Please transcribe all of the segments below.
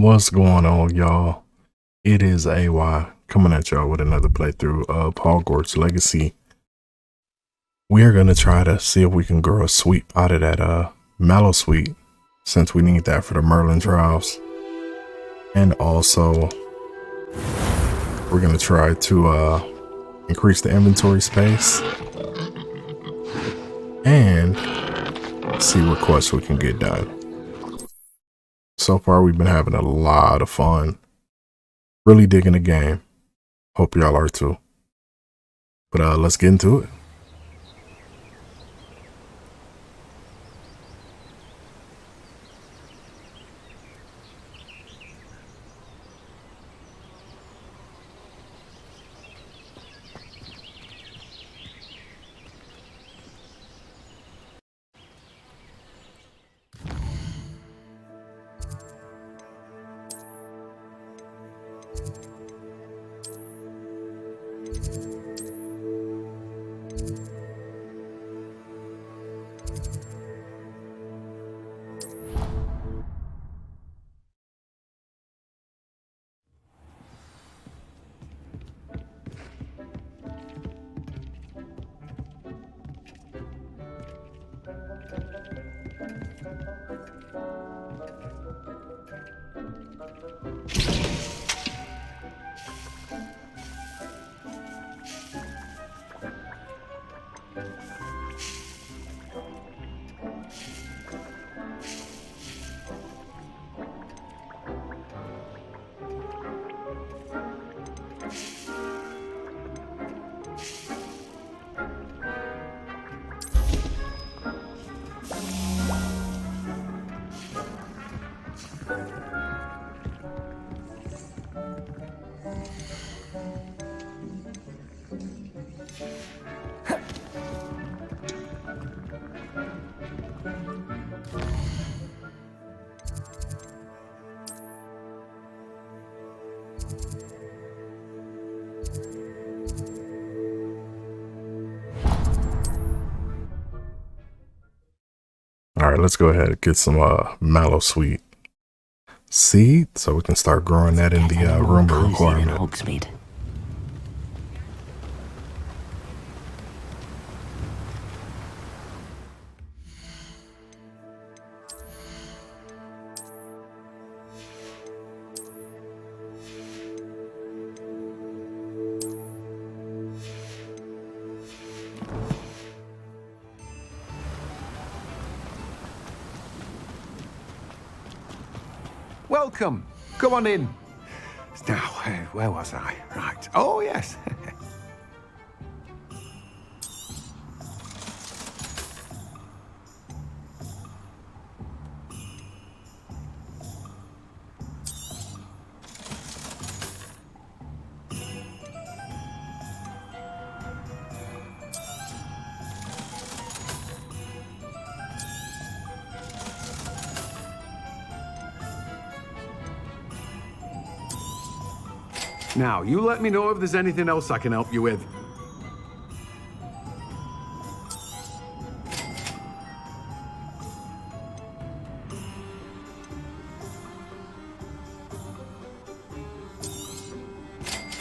What's going on, y'all? It is AY coming at y'all with another playthrough of Hogwarts Legacy. We are gonna try to see if we can grow a sweet pot of that mallow sweet, since we need that for the Merlin trials. And also, we're gonna try to increase the inventory space and see what quests we can get done. So far, we've been having a lot of fun. Really digging the game. Hope y'all are too. But let's get into it. All right, let's go ahead and get some mallow sweet seed so we can start growing that in the room requirement. Hogsmeade. Welcome. Come on in. Now, where was I? Right. Oh, yes. Now, you let me know if there's anything else I can help you with.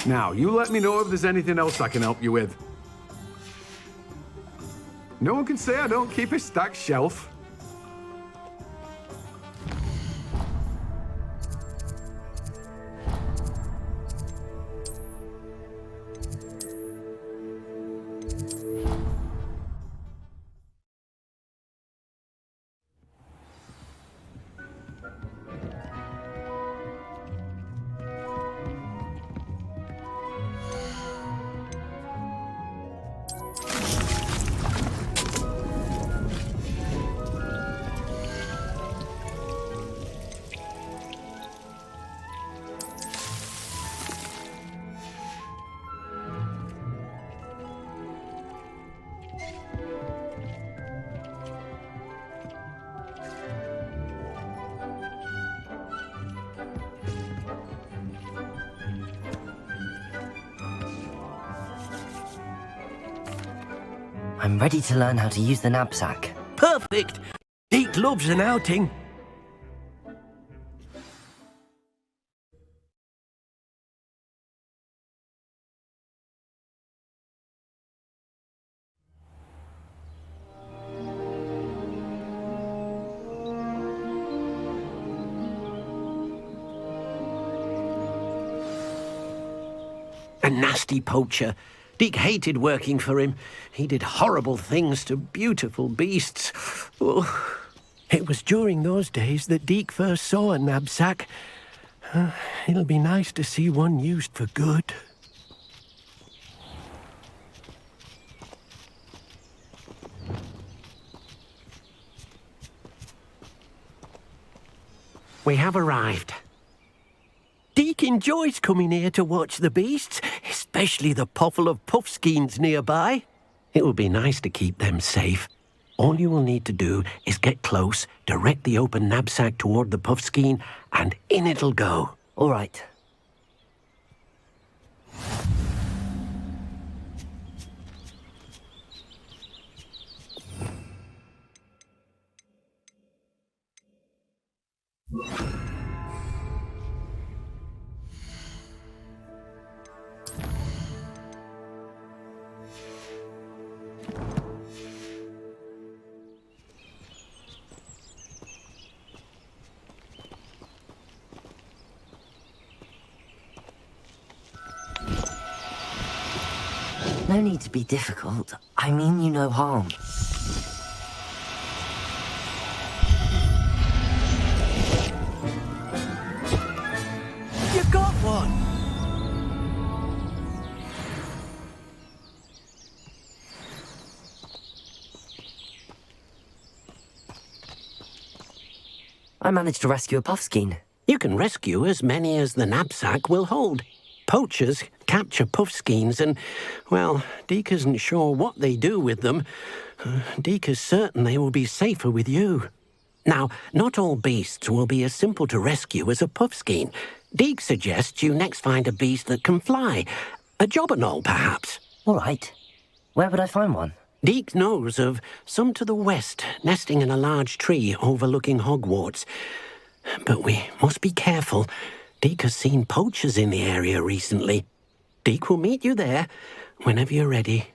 Now, you let me know if there's anything else I can help you with. No one can say I don't keep a stacked shelf. I'm ready to learn how to use the knapsack. Perfect! Pete loves an outing. A nasty poacher. Deke hated working for him. He did horrible things to beautiful beasts. Oh. It was during those days that Deke first saw a knapsack. It'll be nice to see one used for good. We have arrived. Deke enjoys coming here to watch the beasts, especially the potful of puffskeins nearby. It will be nice to keep them safe. All you will need to do is get close, direct the open knapsack toward the puffskein, and in it'll go. All right. No need to be difficult. I mean you no harm. You got one! I managed to rescue a puffskein. You can rescue as many as the knapsack will hold. Poachers capture puffskeins and, well, Deke isn't sure what they do with them. Deke is certain they will be safer with you. Now, not all beasts will be as simple to rescue as a puffskein. Deke suggests you next find a beast that can fly. A jobberknoll, perhaps. All right. Where would I find one? Deke knows of some to the west, nesting in a large tree overlooking Hogwarts. But we must be careful. Deke has seen poachers in the area recently. Deke will meet you there whenever you're ready.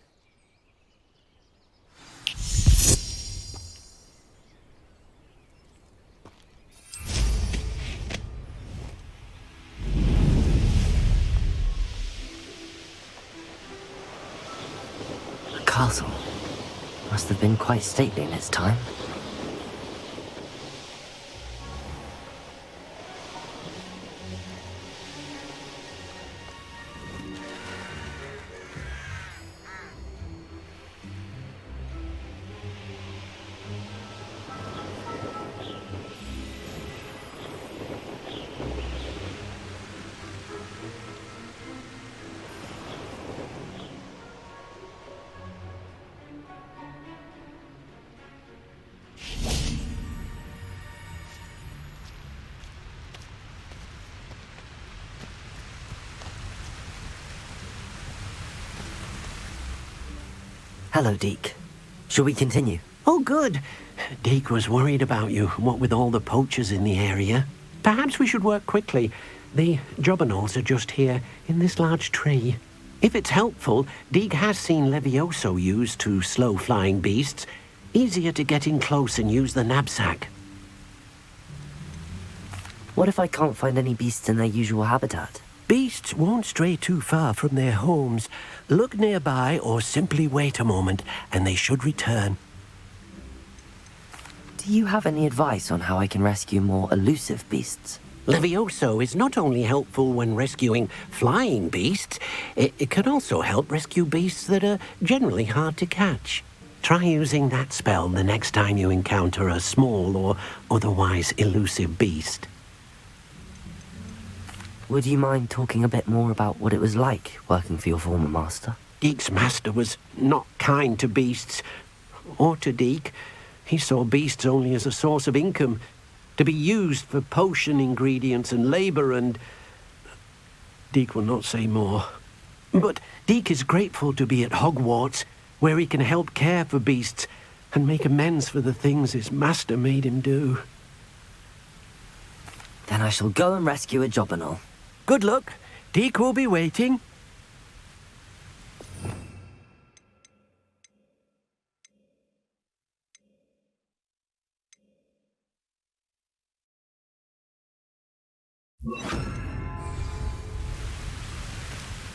A castle. Must have been quite stately in its time. Hello, Deke. Shall we continue? Oh, good. Deke was worried about you, what with all the poachers in the area. Perhaps we should work quickly. The jobberknolls are just here, in this large tree. If it's helpful, Deke has seen Levioso used to slow flying beasts. Easier to get in close and use the knapsack. What if I can't find any beasts in their usual habitat? Beasts won't stray too far from their homes. Look nearby or simply wait a moment, and they should return. Do you have any advice on how I can rescue more elusive beasts? Levioso is not only helpful when rescuing flying beasts, it can also help rescue beasts that are generally hard to catch. Try using that spell the next time you encounter a small or otherwise elusive beast. Would you mind talking a bit more about what it was like working for your former master? Deke's master was not kind to beasts, or to Deke. He saw beasts only as a source of income, to be used for potion ingredients and labour, and Deke will not say more. But Deke is grateful to be at Hogwarts, where he can help care for beasts and make amends for the things his master made him do. Then I shall go and rescue a jobberknoll. Good luck. Deke will be waiting.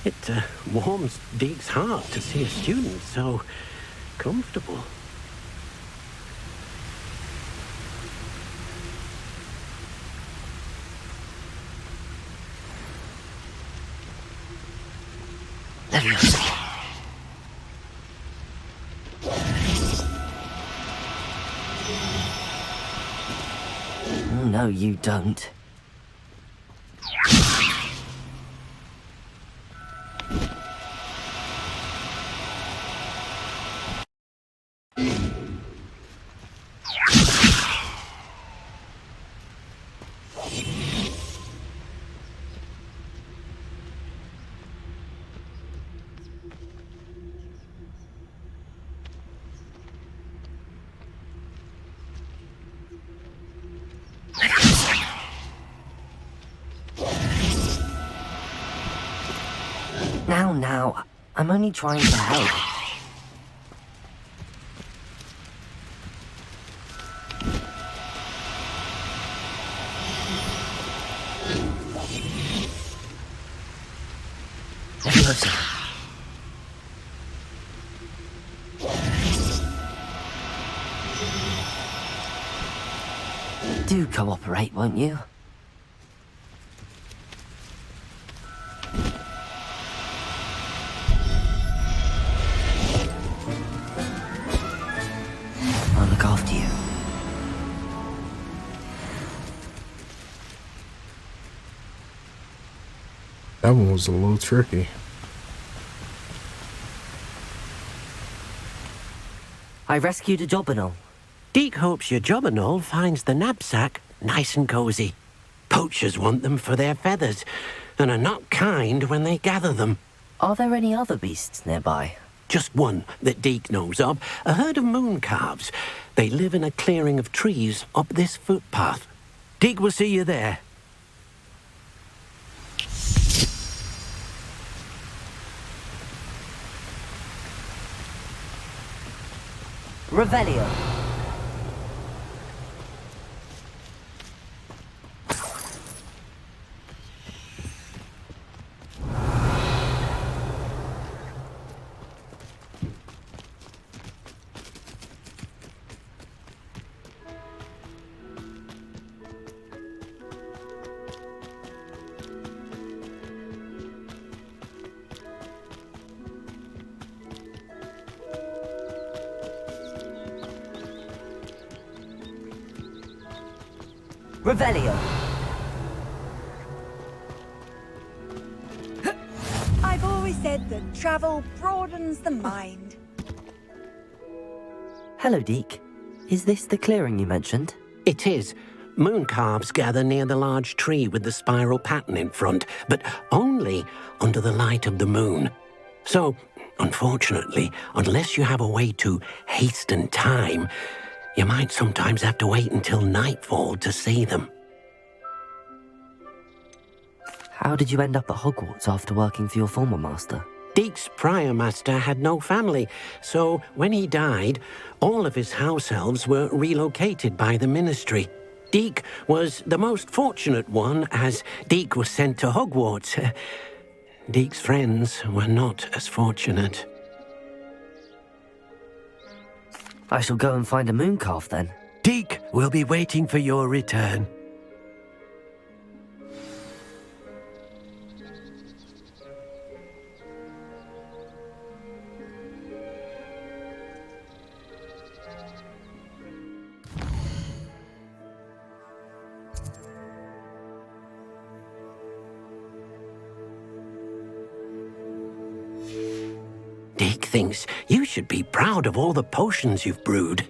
It warms Deke's heart to see a student so comfortable. Leviosa. No, you don't. Now, I'm only trying to help. Leviosa. Do cooperate, won't you? I'll look after you. That one was a little tricky. I rescued a Jobberknoll. Deke hopes your Jobberknoll finds the knapsack nice and cozy. Poachers want them for their feathers, and are not kind when they gather them. Are there any other beasts nearby? Just one that Deke knows of, a herd of moon calves. They live in a clearing of trees up this footpath. Deke will see you there. Revelio. Revelio. I've always said that travel broadens the mind. Hello, Deke. Is this the clearing you mentioned? It is. Moon calves gather near the large tree with the spiral pattern in front, but only under the light of the moon. So, unfortunately, unless you have a way to hasten time, you might sometimes have to wait until nightfall to see them. How did you end up at Hogwarts after working for your former master? Deke's prior master had no family, so when he died, all of his house elves were relocated by the ministry. Deke was the most fortunate one, as Deke was sent to Hogwarts. Deke's friends were not as fortunate. I shall go and find a moon calf then. Deke will be waiting for your return. Deke thinks you should be proud of all the potions you've brewed.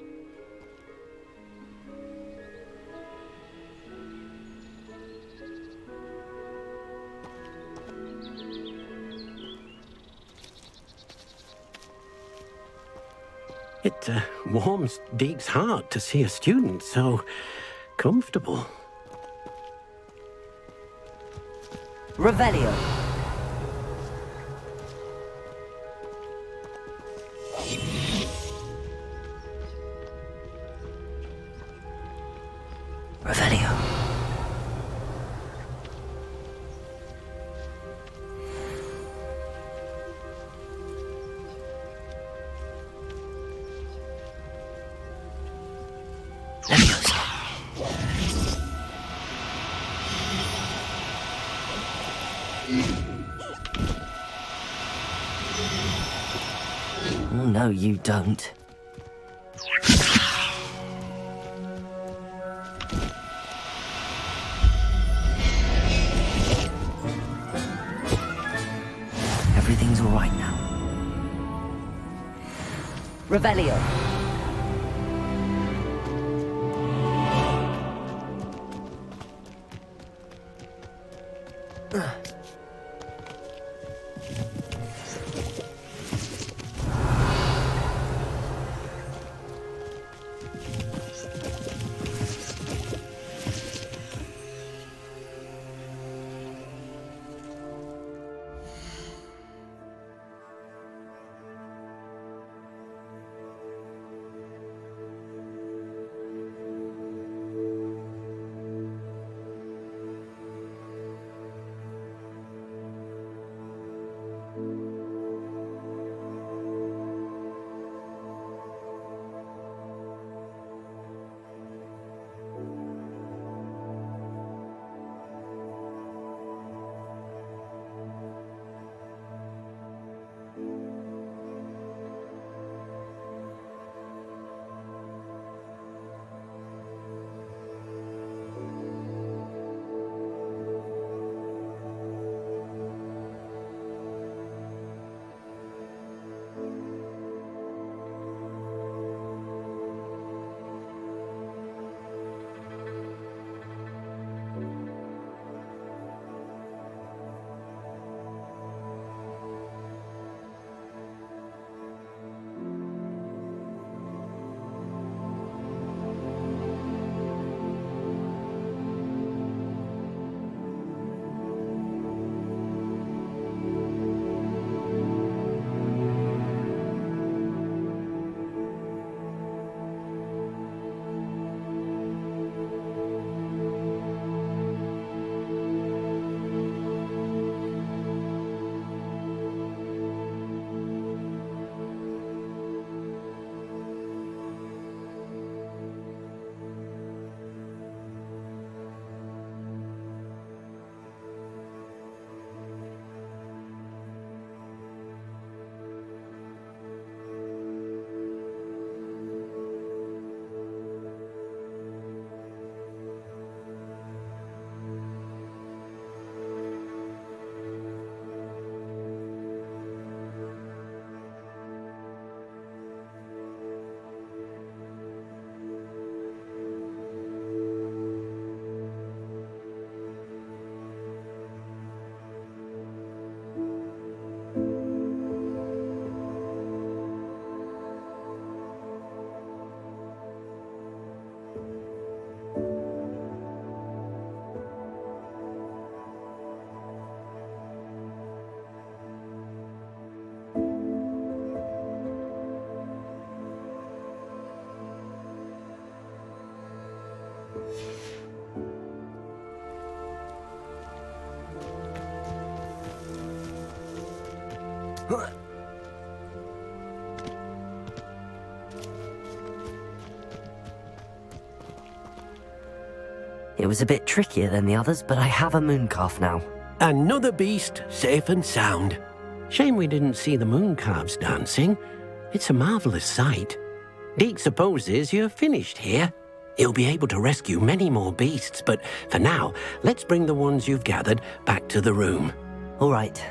It warms Deke's heart to see a student so comfortable. Revelio. Revelio. Oh, no, you don't. Everything's all right now. Revelio. It was a bit trickier than the others, but I have a mooncalf now. Another beast, safe and sound. Shame we didn't see the mooncalves dancing. It's a marvelous sight. Deke supposes you're finished here. He'll be able to rescue many more beasts, but for now, let's bring the ones you've gathered back to the room. All right.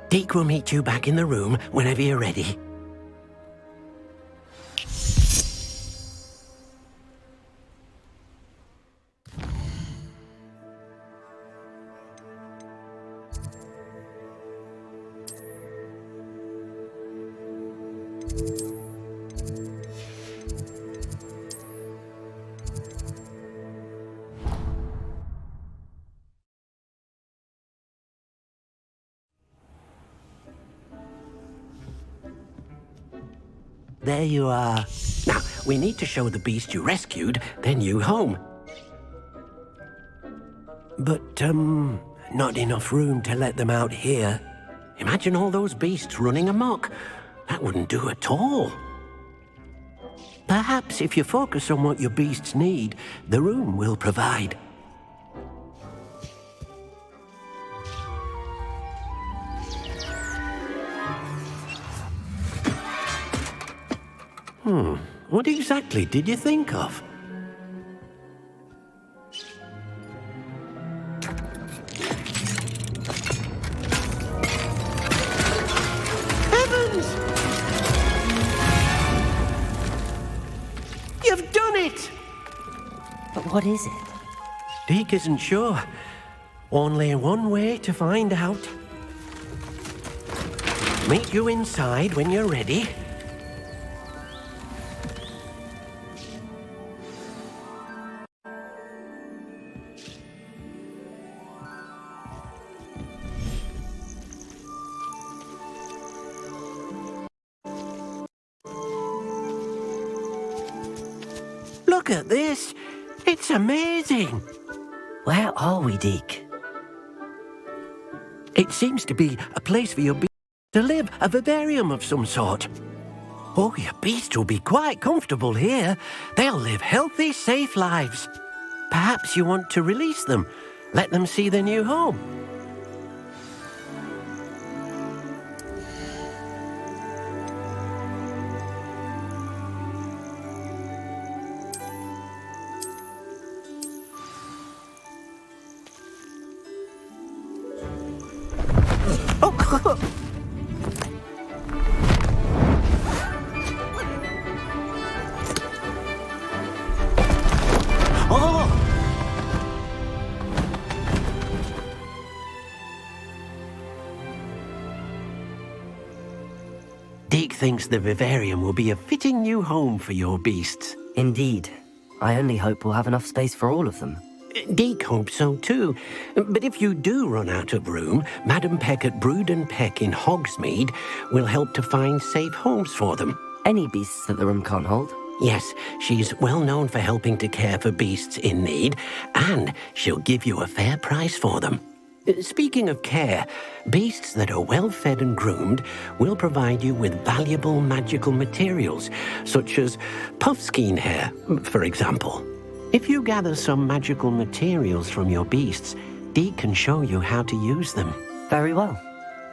Deke will meet you back in the room whenever you're ready. There you are. Now, we need to show the beast you rescued their new home. But, not enough room to let them out here. Imagine all those beasts running amok. That wouldn't do at all. Perhaps if you focus on what your beasts need, the room will provide. What exactly did you think of? Heavens! You've done it! But what is it? Deke isn't sure. Only one way to find out. Meet you inside when you're ready. Look at this. It's amazing. Where are we, Deke? It seems to be a place for your beast to live, a vivarium of some sort. Oh, your beasts will be quite comfortable here. They'll live healthy, safe lives. Perhaps you want to release them, let them see their new home. Deke thinks the vivarium will be a fitting new home for your beasts. Indeed. I only hope we'll have enough space for all of them. Deke hopes so too. But if you do run out of room, Madam Peck at Brood and Peck in Hogsmeade will help to find safe homes for them. Any beasts that the room can't hold? Yes, she's well known for helping to care for beasts in need, and she'll give you a fair price for them. Speaking of care, beasts that are well fed and groomed will provide you with valuable magical materials, such as puffskein hair, for example. If you gather some magical materials from your beasts, Deke can show you how to use them. Very well.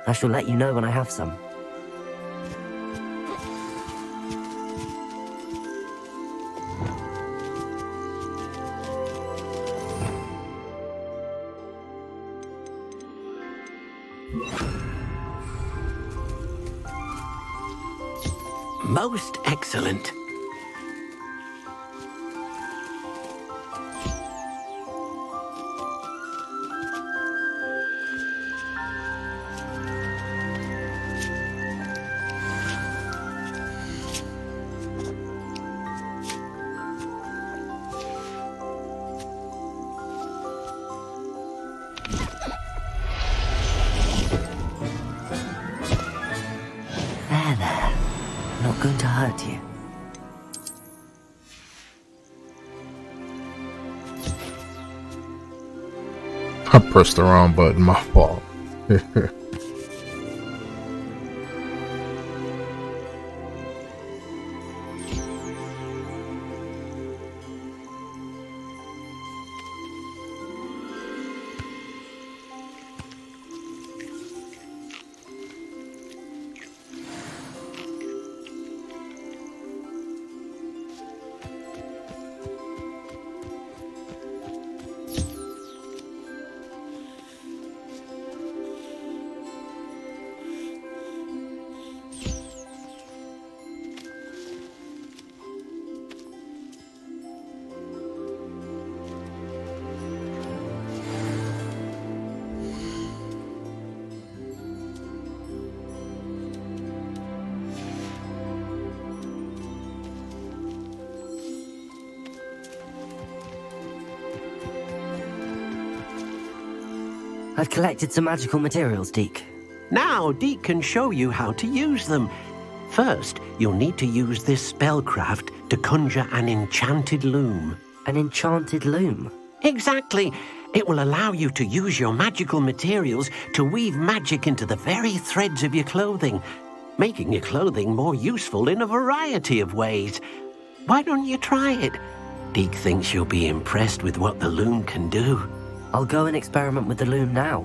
I shall let you know when I have some. Most excellent. There. Not going to hurt you. I pressed the wrong button, my fault. I've collected some magical materials, Deke. Now Deke can show you how to use them. First, you'll need to use this spellcraft to conjure an enchanted loom. An enchanted loom? Exactly. It will allow you to use your magical materials to weave magic into the very threads of your clothing, making your clothing more useful in a variety of ways. Why don't you try it? Deke thinks you'll be impressed with what the loom can do. I'll go and experiment with the loom now.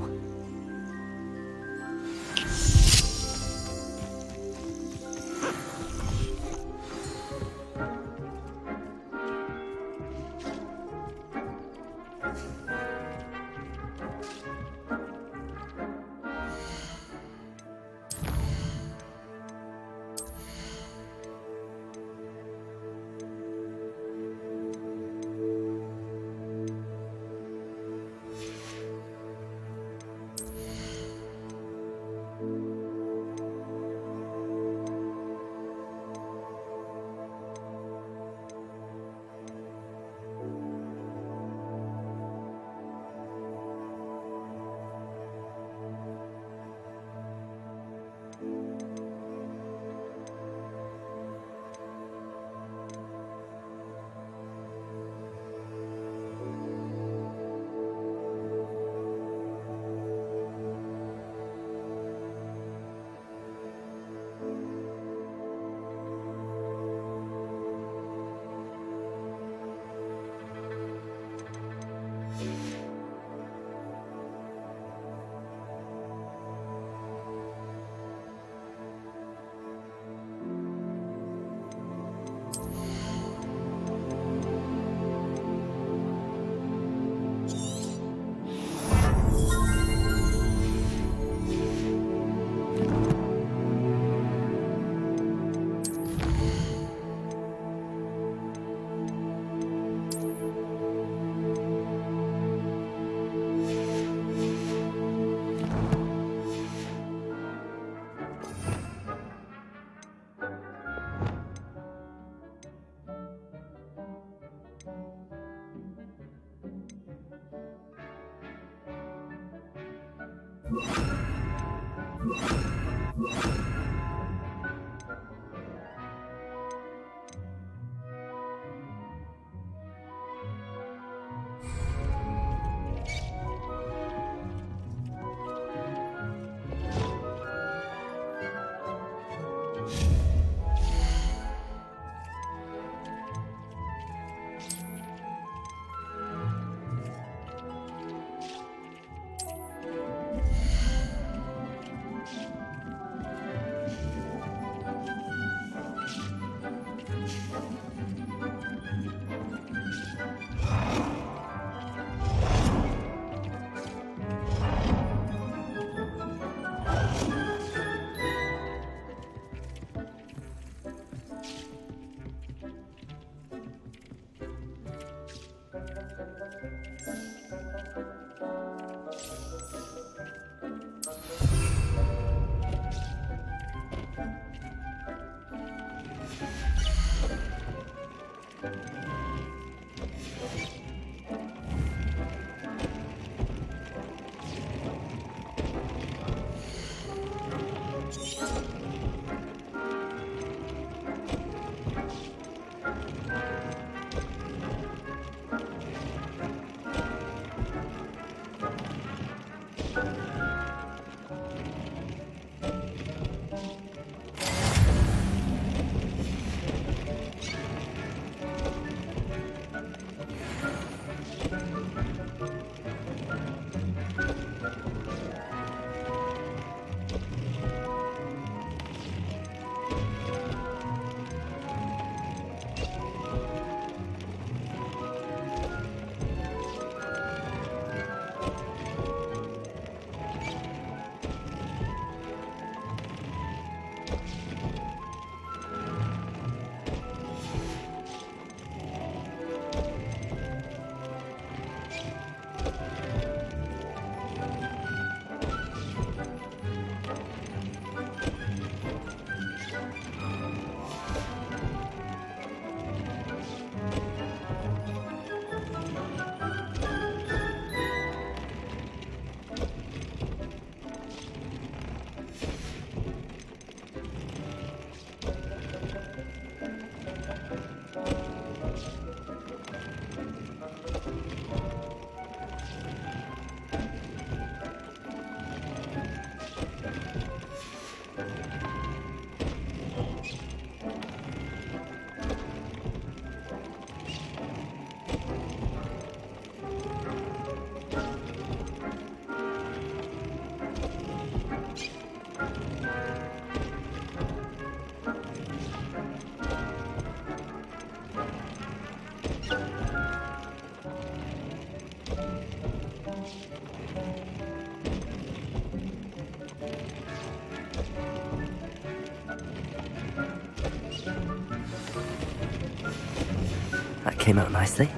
That came out nicely.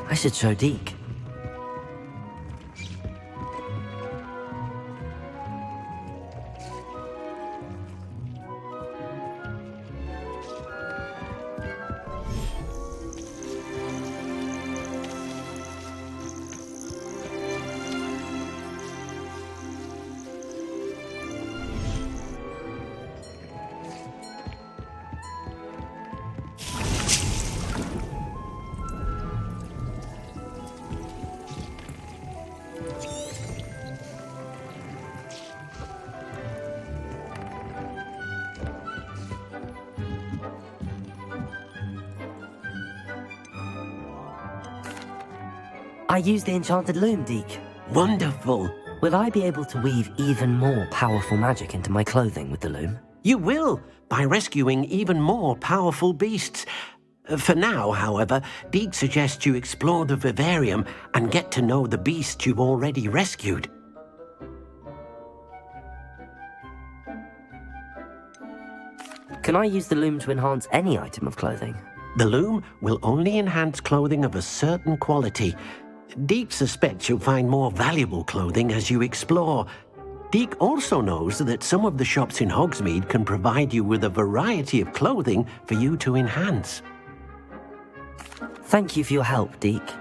I should show Deke. I use the enchanted loom, Deke. Wonderful. Will I be able to weave even more powerful magic into my clothing with the loom? You will, by rescuing even more powerful beasts. For now, however, Deke suggests you explore the vivarium and get to know the beasts you've already rescued. Can I use the loom to enhance any item of clothing? The loom will only enhance clothing of a certain quality. Deke suspects you'll find more valuable clothing as you explore. Deke also knows that some of the shops in Hogsmeade can provide you with a variety of clothing for you to enhance. Thank you for your help, Deke.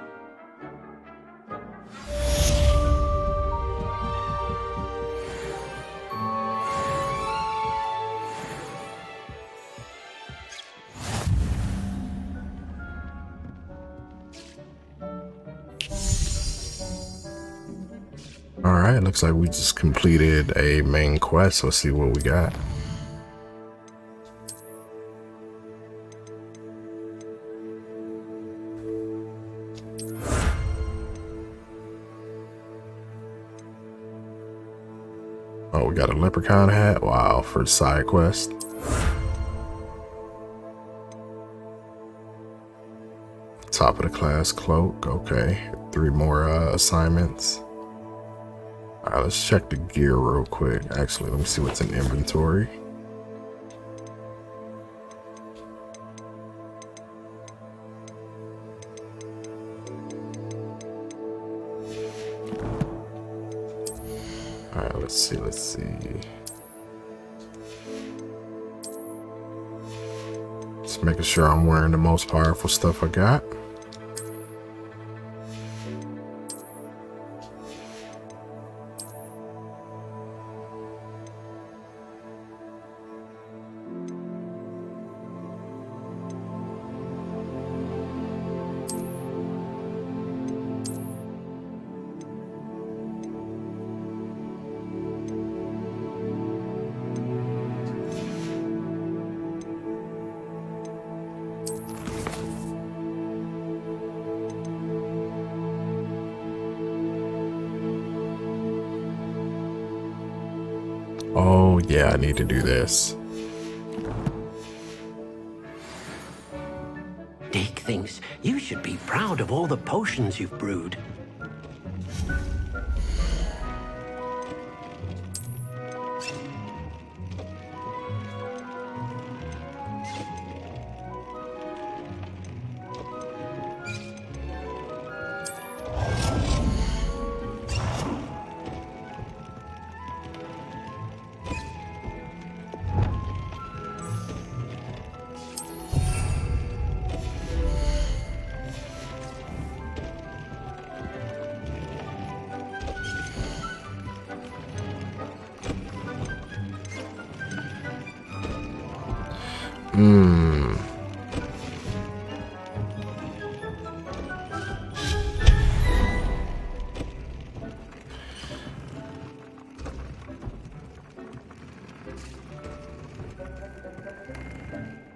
All right, looks like we just completed a main quest. Let's see what we got. Oh, we got a leprechaun hat. Wow, for the side quest. Top of the class cloak. Okay, 3 more assignments. All right, let's check the gear real quick. Actually, let me see what's in inventory. All right, let's see. Just making sure I'm wearing the most powerful stuff I got. Oh yeah, I need to do this. Dick thinks you should be proud of all the potions you've brewed.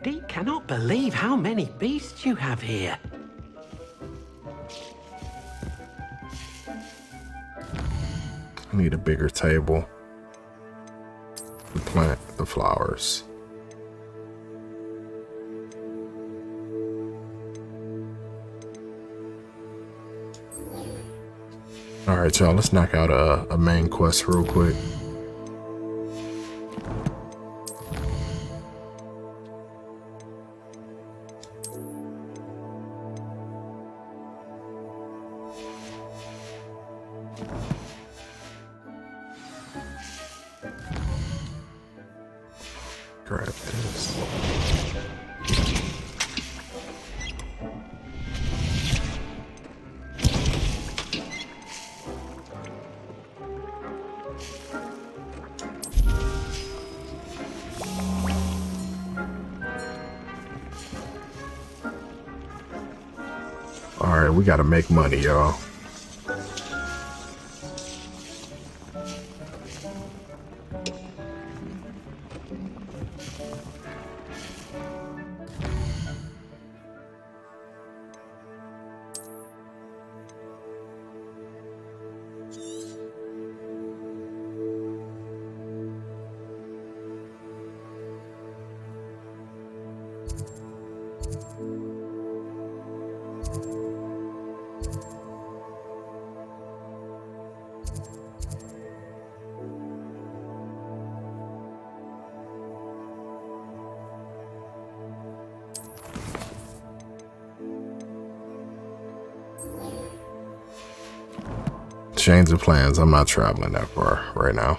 Dee cannot believe how many beasts you have here. I need a bigger table to plant the flowers. All right, y'all, let's knock out a main quest real quick. Grab this. All right, we gotta make money, y'all. Change of plans. I'm not traveling that far right now.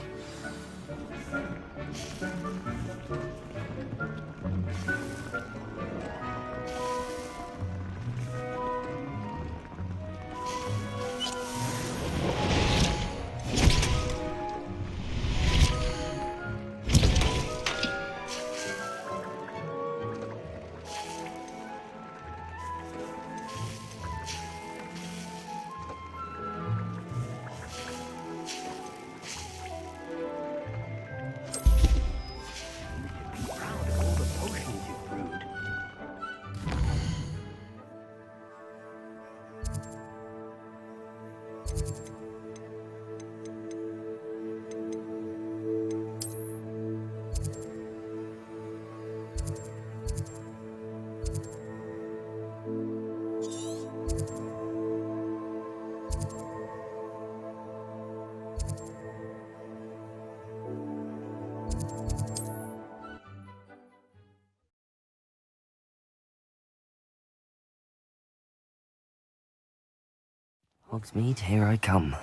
Hogsmeade, here I come.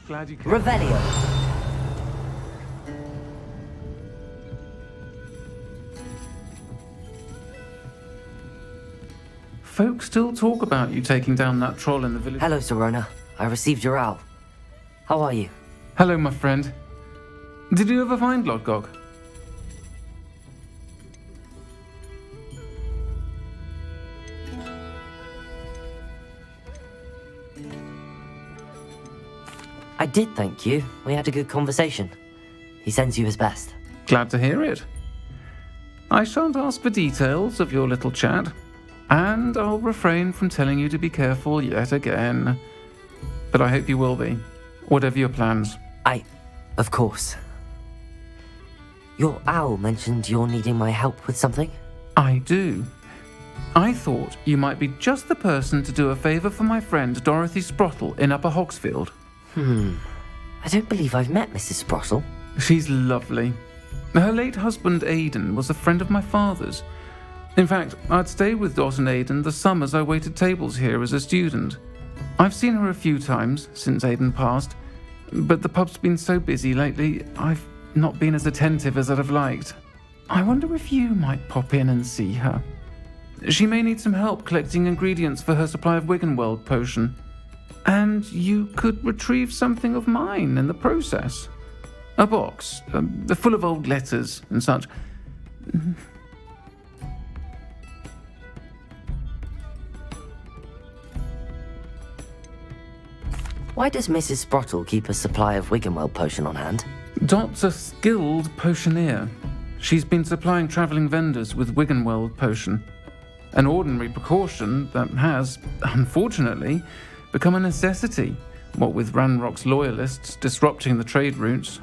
Glad you came. Revelio. Folks still talk about you taking down that troll in the village. Hello, Serona. I received your owl. How are you? Hello, my friend. Did you ever find Lodgog? I did, thank you. We had a good conversation. He sends you his best. Glad to hear it. I shan't ask for details of your little chat, and I'll refrain from telling you to be careful yet again. But I hope you will be, whatever your plans. Of course. Your owl mentioned you're needing my help with something? I do. I thought you might be just the person to do a favour for my friend Dorothy Sprottle in Upper Hogsfield. I don't believe I've met Mrs. Sprottle. She's lovely. Her late husband Aidan was a friend of my father's. In fact, I'd stay with Dot and Aidan the summers I waited tables here as a student. I've seen her a few times since Aidan passed, but the pub's been so busy lately, I've not been as attentive as I'd have liked. I wonder if you might pop in and see her. She may need some help collecting ingredients for her supply of Wiggenweld potion. And you could retrieve something of mine in the process. A box, full of old letters and such. Why does Mrs. Sprottle keep a supply of Wiggenweld potion on hand? Dot's a skilled potioneer. She's been supplying travelling vendors with Wiggenweld potion. An ordinary precaution that has, unfortunately, become a necessity, what with Ranrock's loyalists disrupting the trade routes.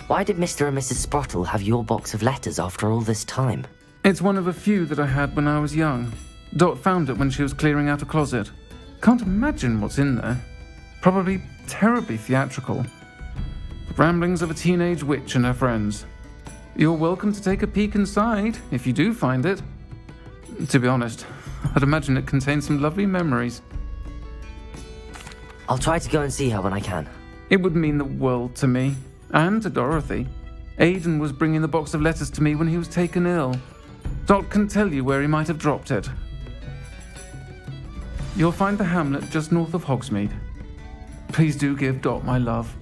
Why did Mr. and Mrs. Sprottle have your box of letters after all this time? It's one of a few that I had when I was young. Dot found it when she was clearing out a closet. Can't imagine what's in there. Probably terribly theatrical. The ramblings of a teenage witch and her friends. You're welcome to take a peek inside, if you do find it. To be honest, I'd imagine it contains some lovely memories. I'll try to go and see her when I can. It would mean the world to me, and to Dorothy. Aidan was bringing the box of letters to me when he was taken ill. Dot can tell you where he might have dropped it. You'll find the hamlet just north of Hogsmeade. Please do give Dot my love.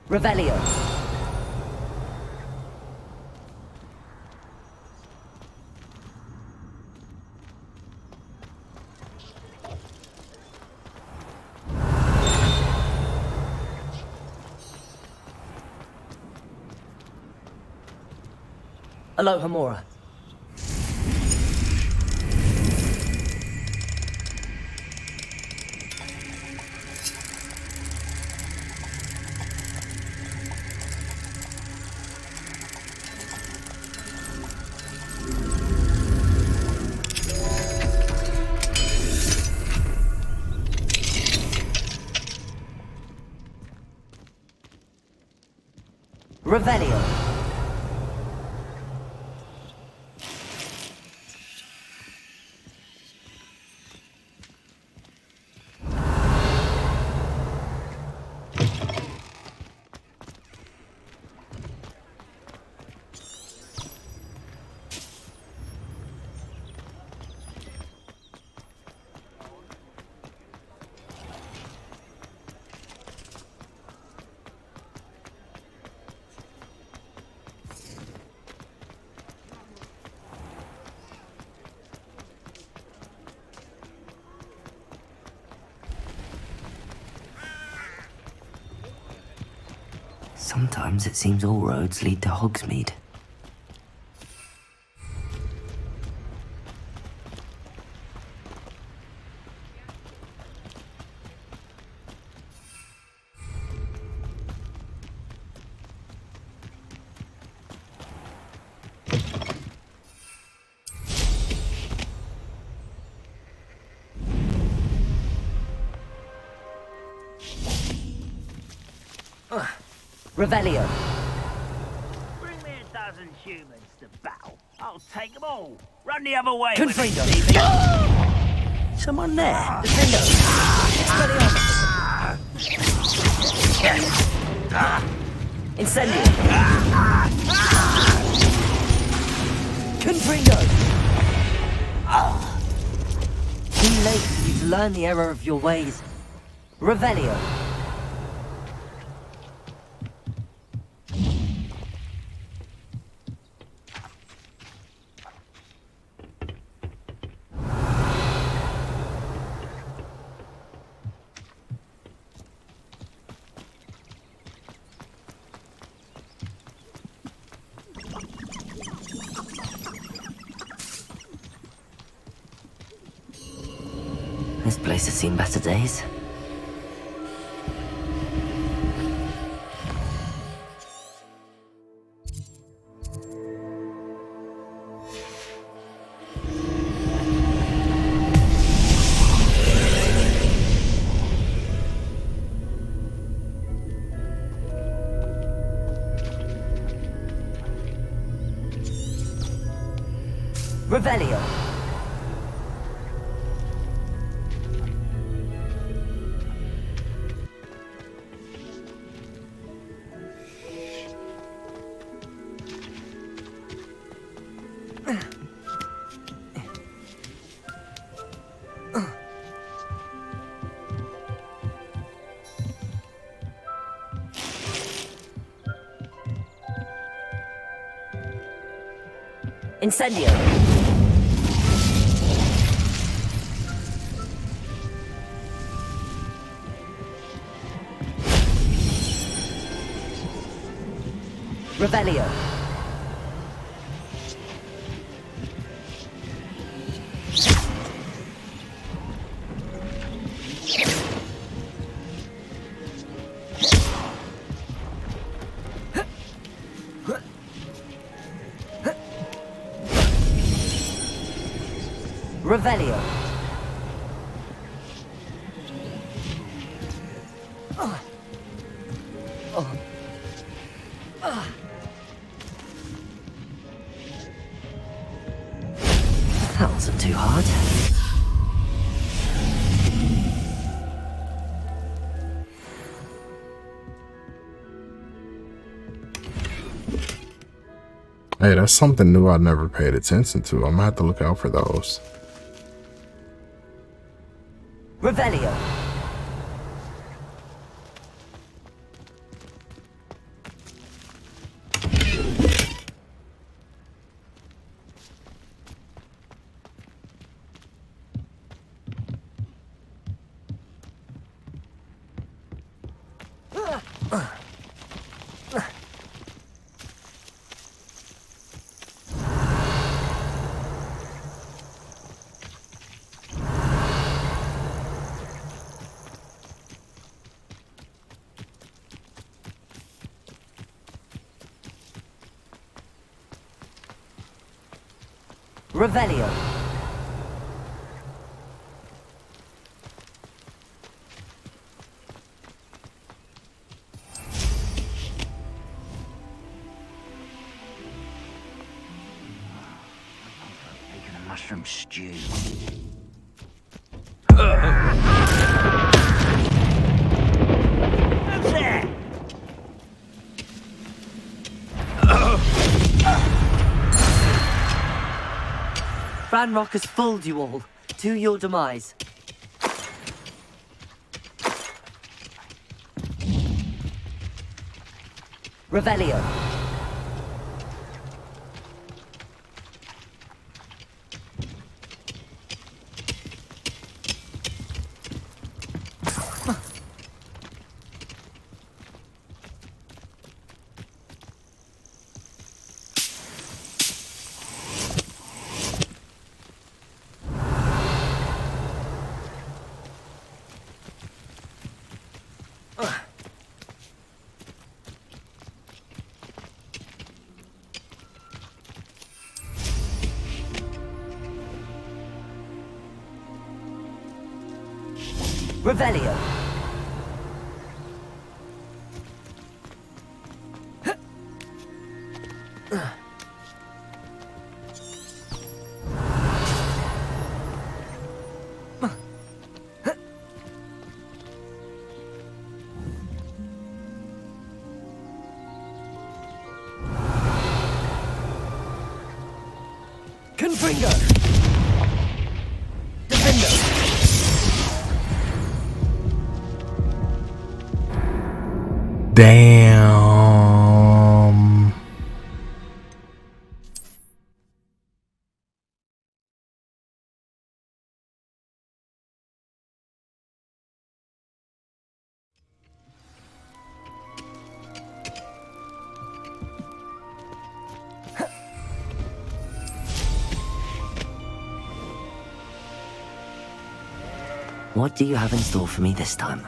Revelio. Aloha Mora. Revelio. Sometimes it seems all roads lead to Hogsmeade. Revelio. Bring me 1,000 humans to battle. I'll take them all. Run the other way. Confringo. Someone there. Defendo. Incendio. Confringo. Too late for you to learn the error of your ways. Revelio. This place has seen better days. Revelio. Incendio. Revelio. Revelio. That wasn't too hard. Hey, that's something new I never paid attention to. I'm gonna have to look out for those. Revelio. Revelio. Making a mushroom stew. Who's there? Ranrock has fooled you all, to your demise. Revelio. Revelio. Confringo! Damn. What do you have in store for me this time?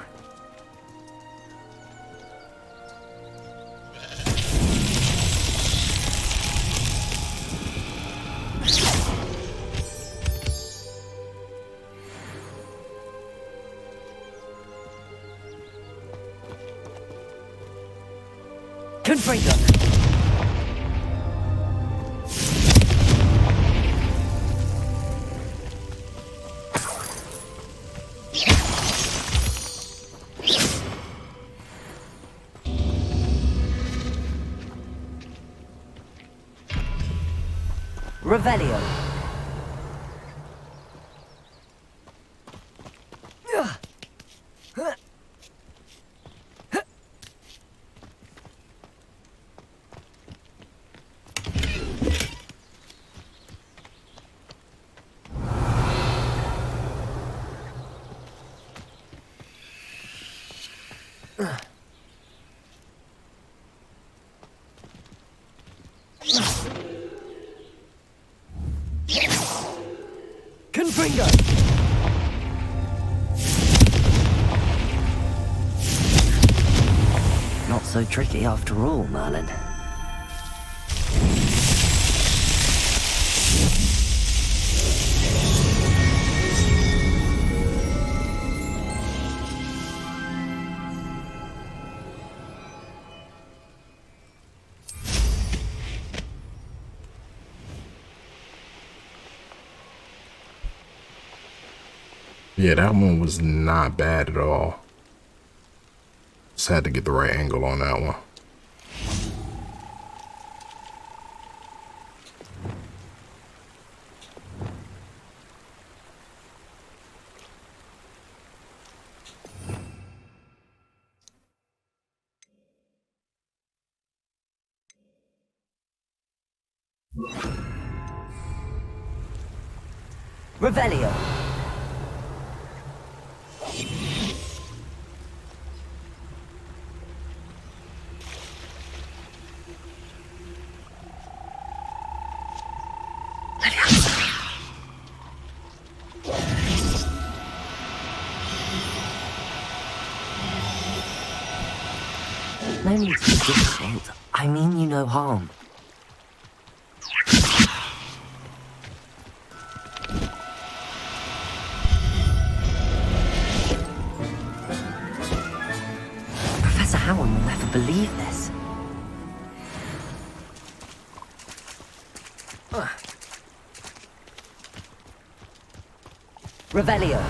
Confringo! Revelio. Confringo! Not so tricky after all, Merlin. Yeah, that one was not bad at all. Just had to get the right angle on that one. Revelio. No need to be difficult. I mean you no harm. Professor Howard will never believe this. Revelio.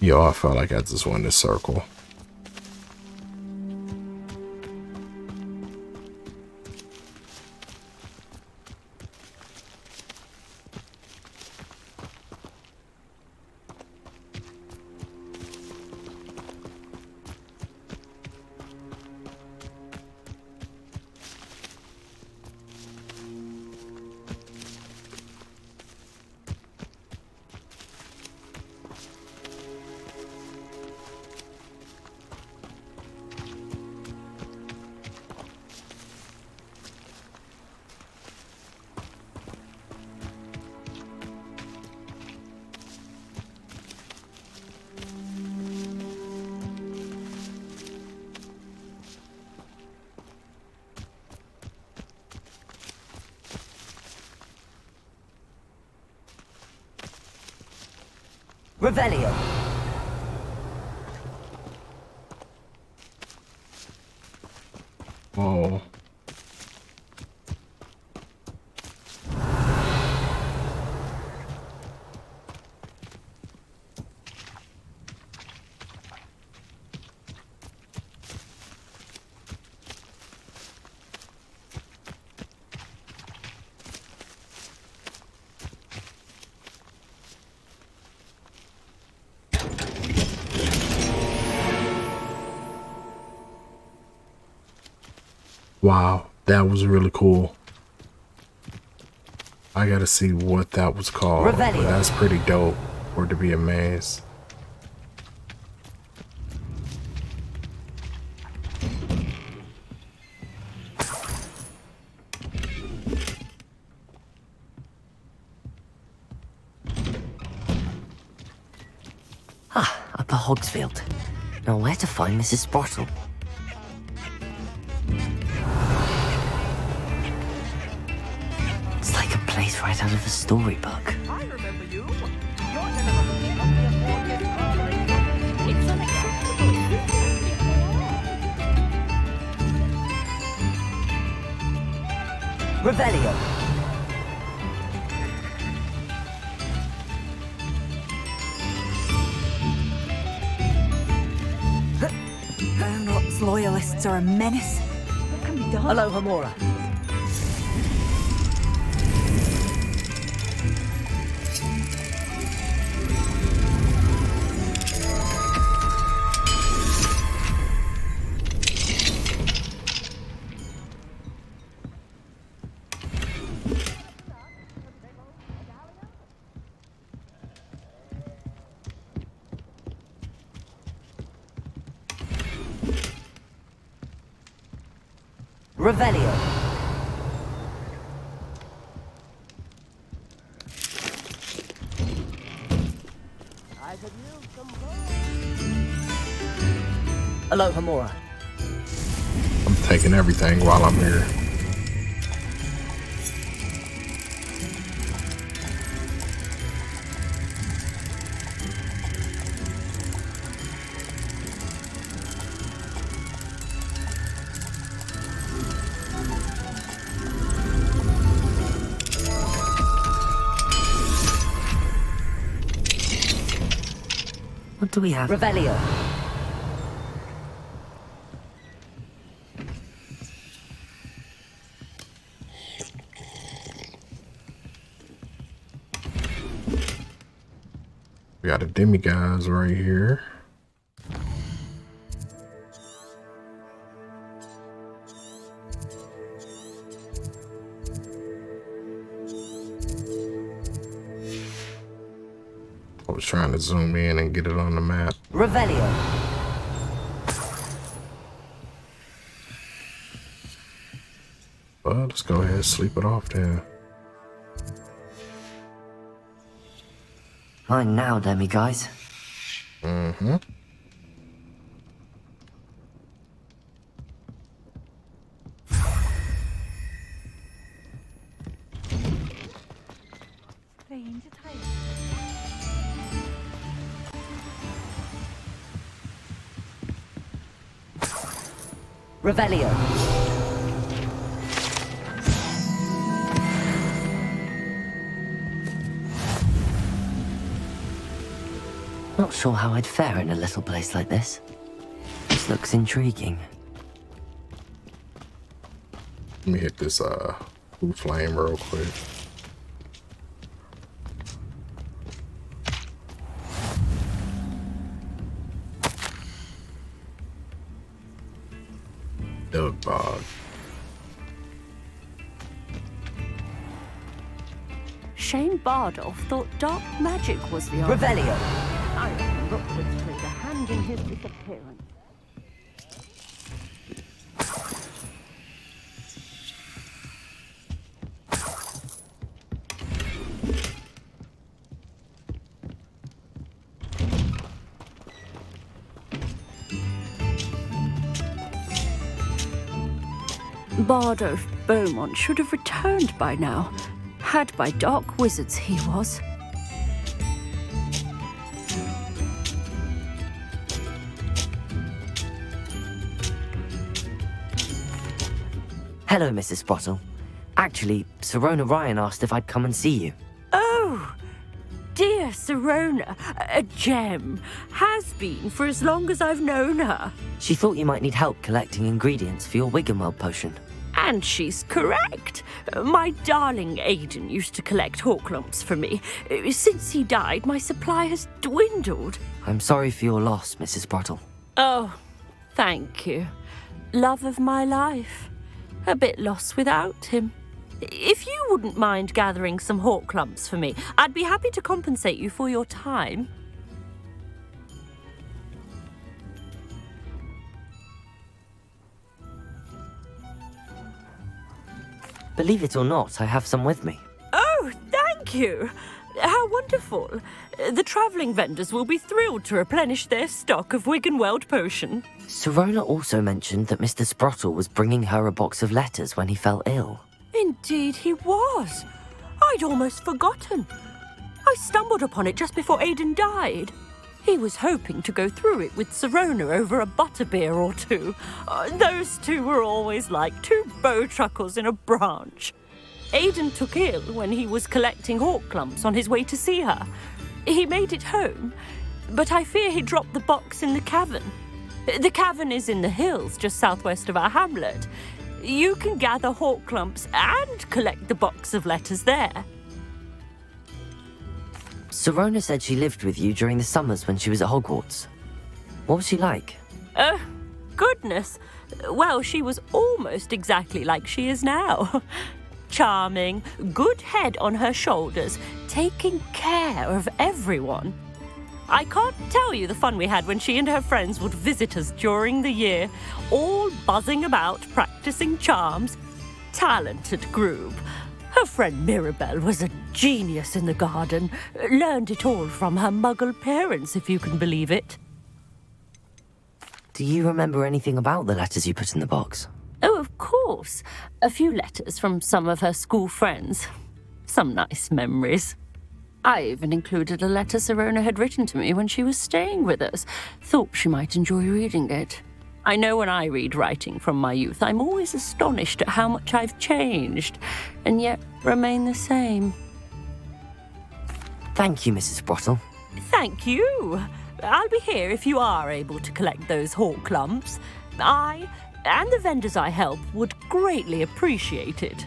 Yo, I felt like I just won this circle. Revelio. Whoa. Wow, that was really cool. I gotta see what that was called. But that's pretty dope for it to be a maze. Upper Hogsfield. Now where to find Mrs. Sprottle? It's like a place right out of a storybook. I remember you. You're It's Revelio. Bernard's loyalists are a menace. What can be done? Hello, Hamora. Revelio. Hello, Hamora. I'm taking everything while I'm here. What do we have? Revelio. We got a demiguise right here. I was trying to zoom in and get it on the map. Revelio. Well, let's go ahead and sleep it off then. Mine now, demiguise. Mm-hmm. Strange attire. Revelio. Not sure how I'd fare in a little place like this. This looks intriguing. Let me hit this blue flame real quick. Dug bog. Shane Bardolph thought dark magic was the answer. Revelio! I reckon Rookwood's played a hand in his disappearance. Bardolph Beaumont should have returned by now. Had by dark wizards he was. Hello, Mrs. Sprottle. Actually, Sirona Ryan asked if I'd come and see you. Oh, dear Sirona, a gem. Has been for as long as I've known her. She thought you might need help collecting ingredients for your Wiggenweld potion. And she's correct. My darling Aidan used to collect hawklumps for me. Since he died, my supply has dwindled. I'm sorry for your loss, Mrs. Sprottle. Oh, thank you. Love of my life. A bit lost without him. If you wouldn't mind gathering some hawklumps for me, I'd be happy to compensate you for your time. Believe it or not, I have some with me. Oh, thank you. How wonderful. The travelling vendors will be thrilled to replenish their stock of Wiggenweld potion. Sirona also mentioned that Mr. Sprottle was bringing her a box of letters when he fell ill. Indeed he was. I'd almost forgotten. I stumbled upon it just before Aidan died. He was hoping to go through it with Sirona over a butterbeer or two. Those two were always like two bowtruckles in a branch. Aidan took ill when he was collecting hawklumps on his way to see her. He made it home, but I fear he dropped the box in the cavern. The cavern is in the hills just southwest of our hamlet. You can gather hawklumps and collect the box of letters there. Sirona said she lived with you during the summers when she was at Hogwarts. What was she like? Oh, goodness. Well, she was almost exactly like she is now. Charming, good head on her shoulders, taking care of everyone. I can't tell you the fun we had when she and her friends would visit us during the year, all buzzing about, practicing charms. Talented group. Her friend Mirabelle was a genius in the garden. Learned it all from her muggle parents, if you can believe it. Do you remember anything about the letters you put in the box? Oh, of course. A few letters from some of her school friends. Some nice memories. I even included a letter Sirona had written to me when she was staying with us. Thought she might enjoy reading it. I know when I read writing from my youth, I'm always astonished at how much I've changed, and yet remain the same. Thank you, Mrs. Sprottle. Thank you. I'll be here if you are able to collect those hawklumps. I and the vendors I help would greatly appreciate it.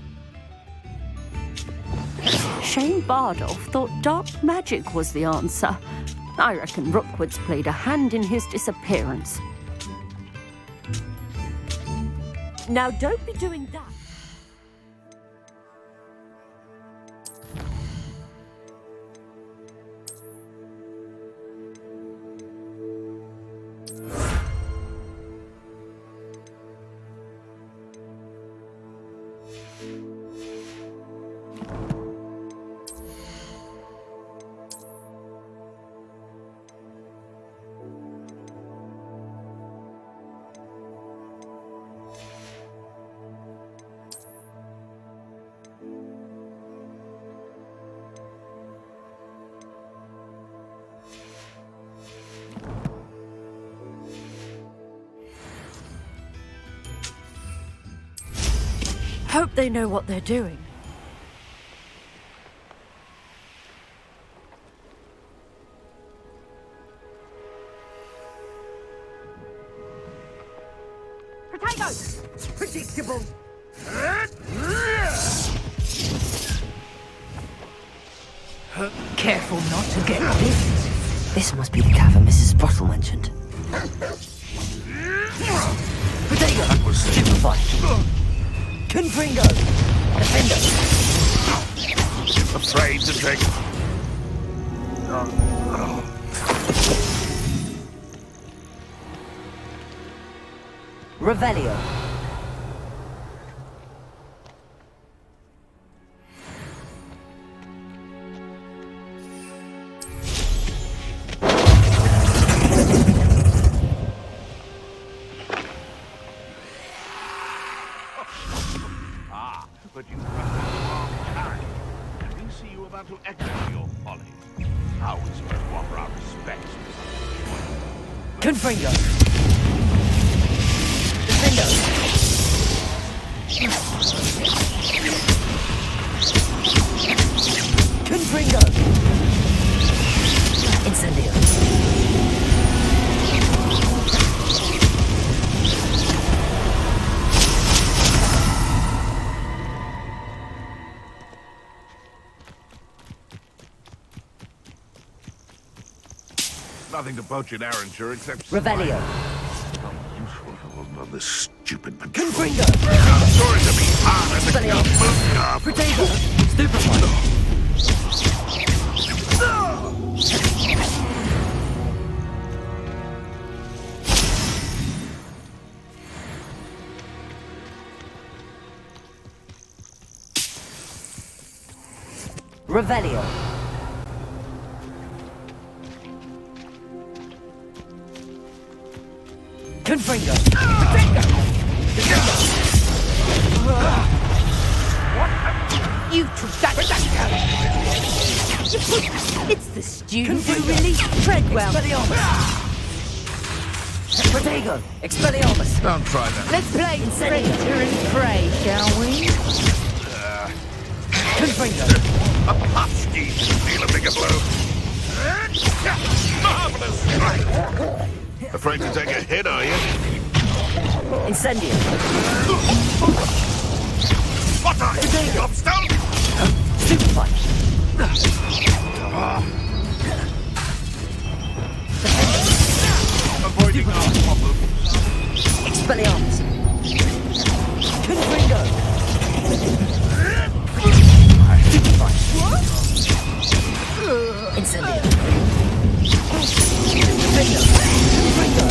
Shane Bardolph thought dark magic was the answer. I reckon Rookwood's played a hand in his disappearance. Now don't be doing that. Hope they know what they're doing. Gibble. Careful not to get This must be the cavern Mrs. Sprottle mentioned. Potato! Stupefy! Confringo! Defender! Afraid to take. Revelio! But you must have the wrong kind. And we see you about to echo your folly. How is you to offer our respects? Confringo! Defender! Confringo! Incendio! Nothing to poach in Arranger except... Revelio! How useful for all this stupid patrol. Confringo! I'm sorry to be hard as a Revelio! Potato! Stupefy! Revelio! Confringo! You took that. It's the student who released Treadwell. Protego! Expelliarmus! Don't try that. Let's play Predator and Prey, shall we? Confringo! A pot ski. Feel a bigger blow. Marvelous strike. Afraid to take a hit, are you? Incendio! What are you? Gobstone? Stupefy! Avoiding our problem. Expelliarmus! Confringo! Stupefy! Incendio! Defender! Confringo!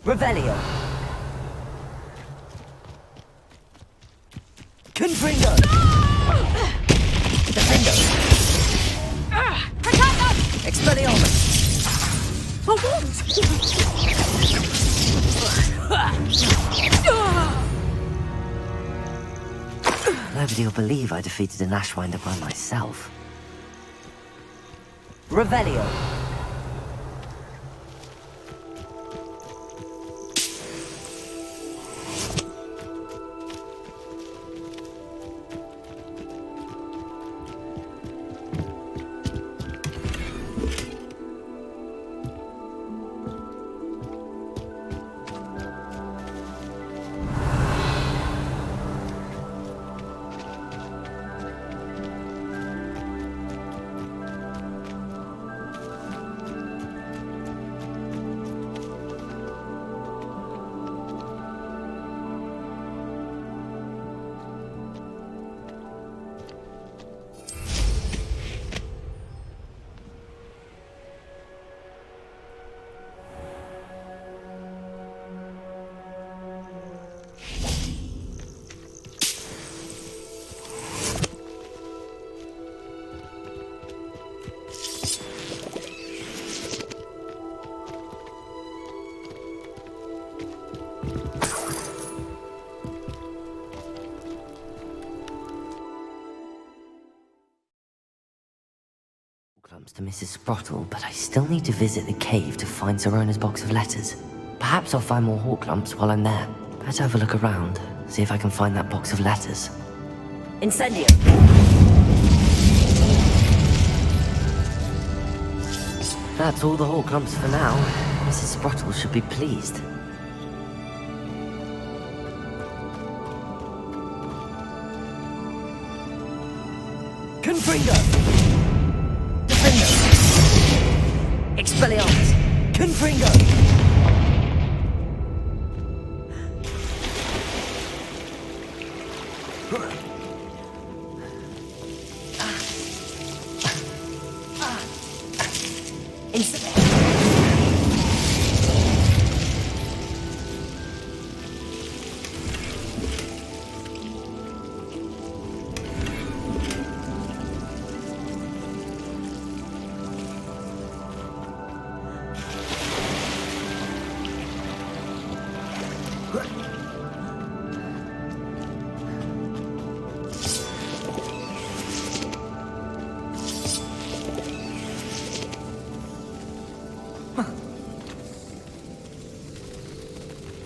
Revelio! Confringo! Defender! Expelliarmus! For what? Nobody will believe I defeated an Ashwinder by myself. Revelio! To Mrs. Sprottle, but I still need to visit the cave to find Sorona's box of letters. Perhaps I'll find more hawk lumps while I'm there. Better have a look around, See if I can find that box of letters. Incendio. That's all the Horcrux for now. Mrs. Sprottle should be pleased. Confringo. Defendo. Expelliarmus. Confringo.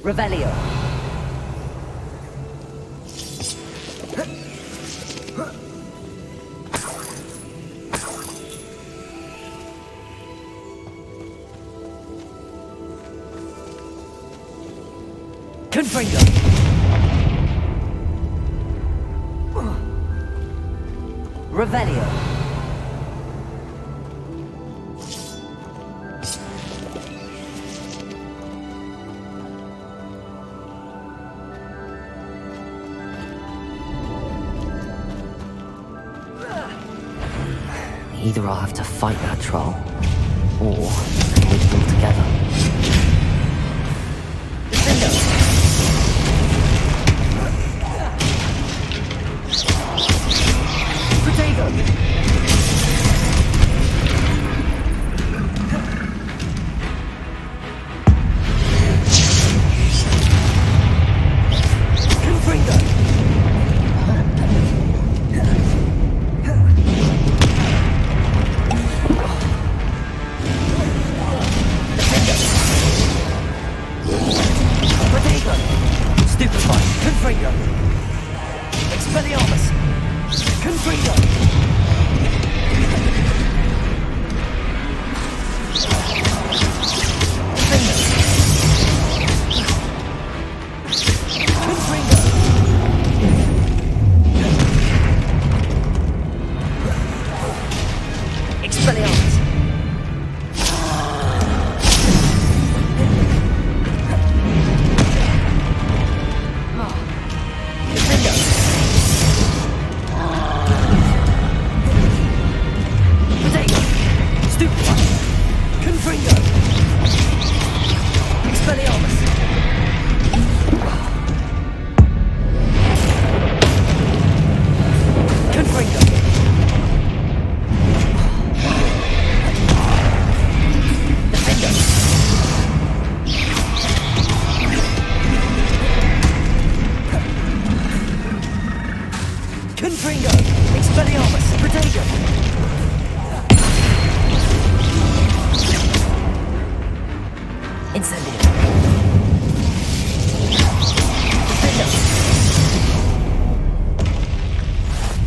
Revelio. Confringo. Revelio. Either I'll have to fight that troll, or we can all together.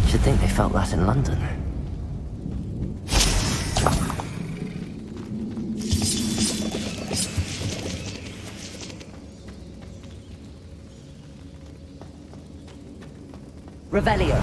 Should think they felt that in London. Revelio.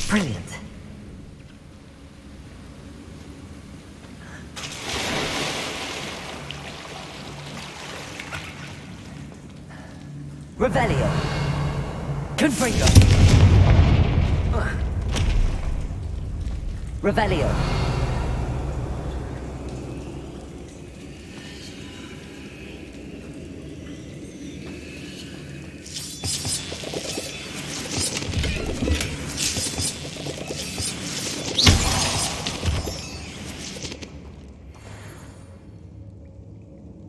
Brilliant. Revelio. Confringo. Revelio.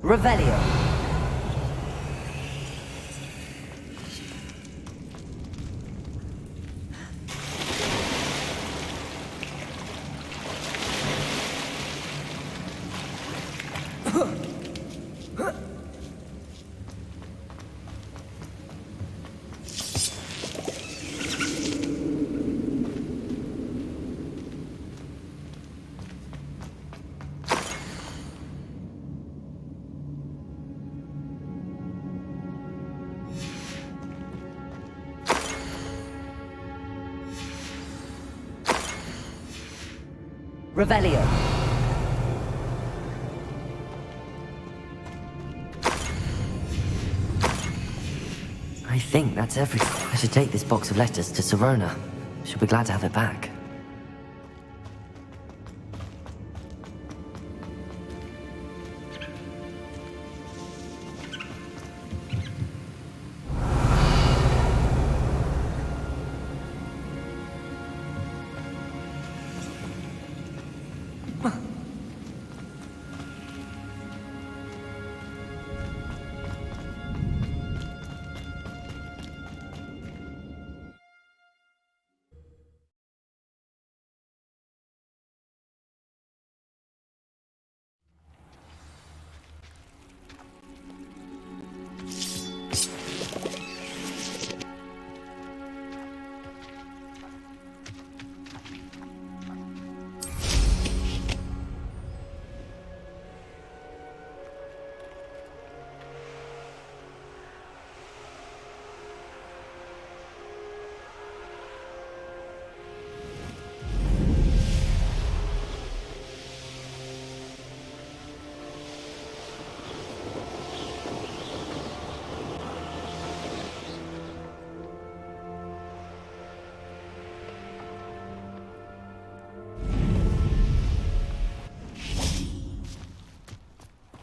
Revelio. Revelio. I think that's everything. I should take this box of letters to Sirona. She'll be glad to have it back.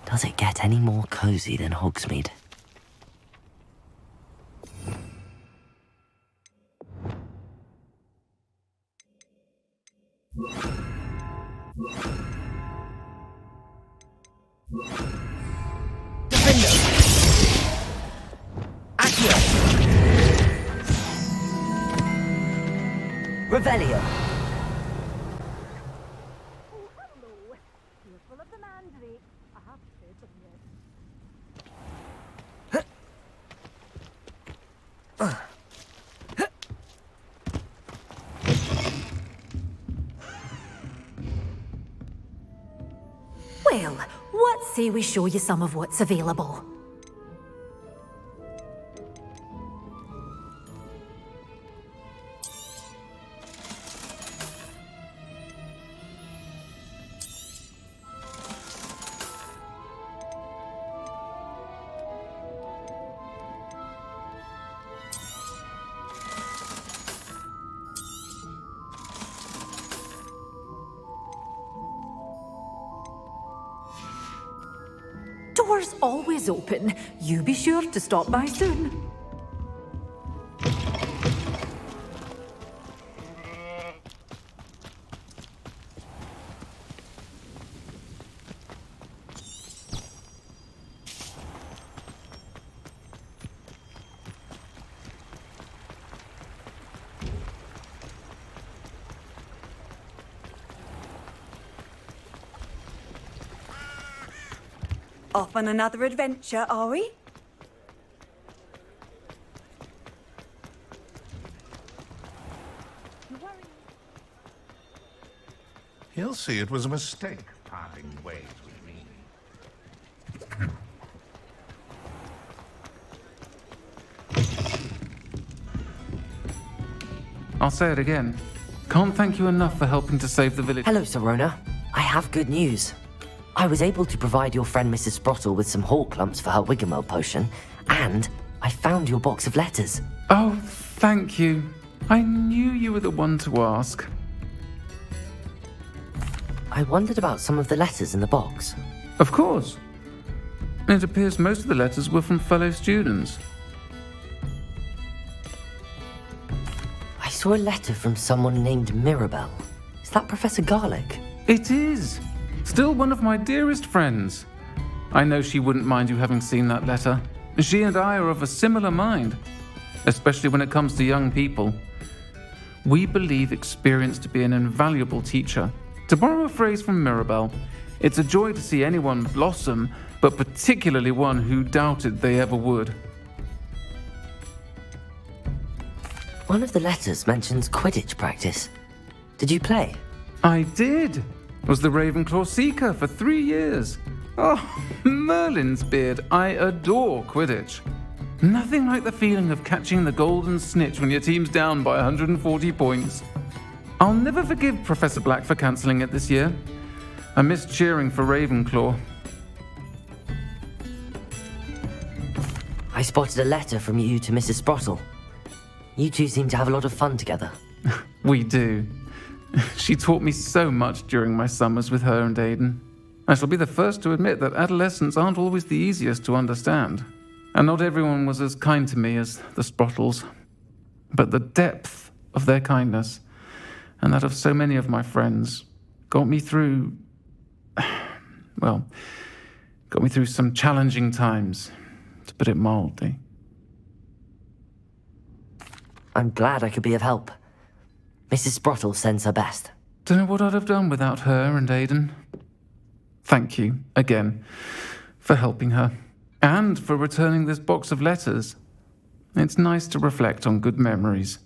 Does it get any more cozy than Hogsmeade? Revelio. Well, what say we show you some of what's available? Doors always open. You be sure to stop by soon. Off on another adventure, are we? He'll see it was a mistake parting ways with me. I'll say it again. Can't thank you enough for helping to save the village. Hello, Sirona. I have good news. I was able to provide your friend Mrs. Sprottle with some hawk lumps for her Wiggamel potion, and I found your box of letters. Oh, thank you. I knew you were the one to ask. I wondered about some of the letters in the box. Of course. It appears most of the letters were from fellow students. I saw a letter from someone named Mirabelle. Is that Professor Garlick? It is. Still one of my dearest friends. I know she wouldn't mind you having seen that letter. She and I are of a similar mind, especially when it comes to young people. We believe experience to be an invaluable teacher. To borrow a phrase from Mirabelle, it's a joy to see anyone blossom, but particularly one who doubted they ever would. One of the letters mentions Quidditch practice. Did you play? I did. Was the Ravenclaw Seeker for 3 years. Oh, Merlin's beard, I adore Quidditch. Nothing like the feeling of catching the golden snitch when your team's down by 140 points. I'll never forgive Professor Black for cancelling it this year. I missed cheering for Ravenclaw. I spotted a letter from you to Mrs. Sprottle. You two seem to have a lot of fun together. We do. She taught me so much during my summers with her and Aidan. I shall be the first to admit that adolescents aren't always the easiest to understand. And not everyone was as kind to me as the Sprottles. But the depth of their kindness, and that of so many of my friends, got me through some challenging times, to put it mildly. I'm glad I could be of help. Mrs. Sprottle sends her best. Don't know what I'd have done without her and Aidan. Thank you, again, for helping her, and for returning this box of letters. It's nice to reflect on good memories.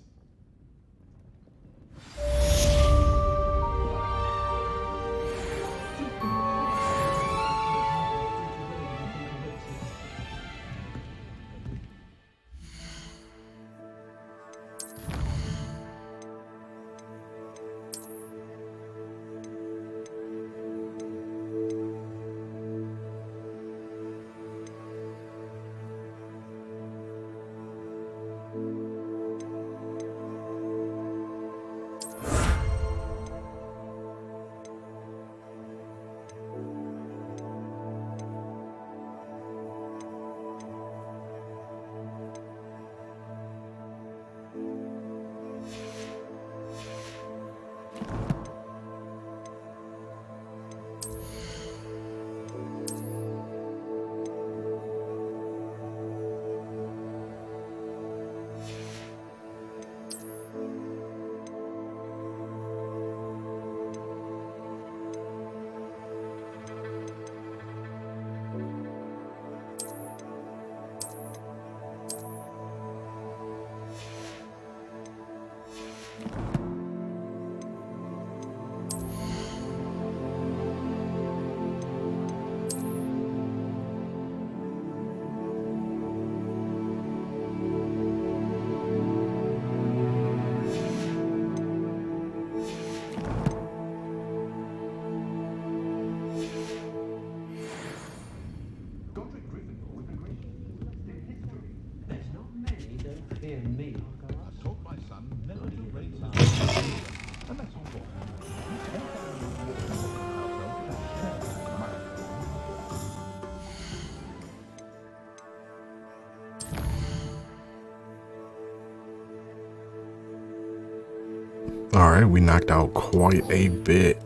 All right, we knocked out quite a bit.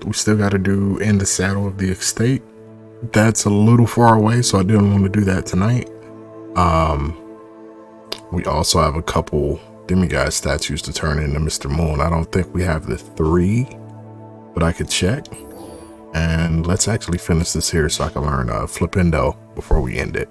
We still got to do In the Saddle of the Estate. That's a little far away, so I didn't want to do that tonight. We also have a couple demigod statues to turn into Mr. Moon. I don't think we have the 3, but I could check. And let's actually finish this here so I can learn Flipendo before we end it.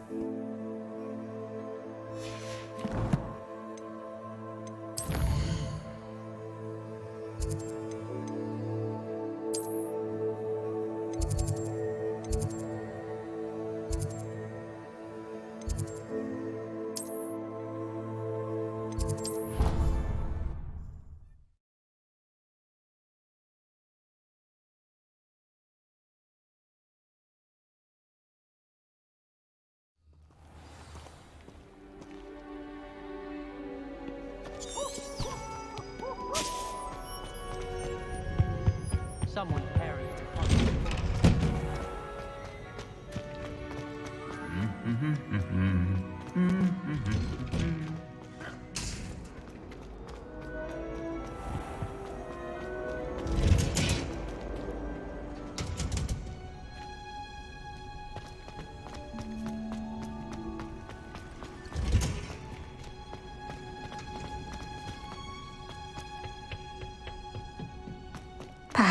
Someone carried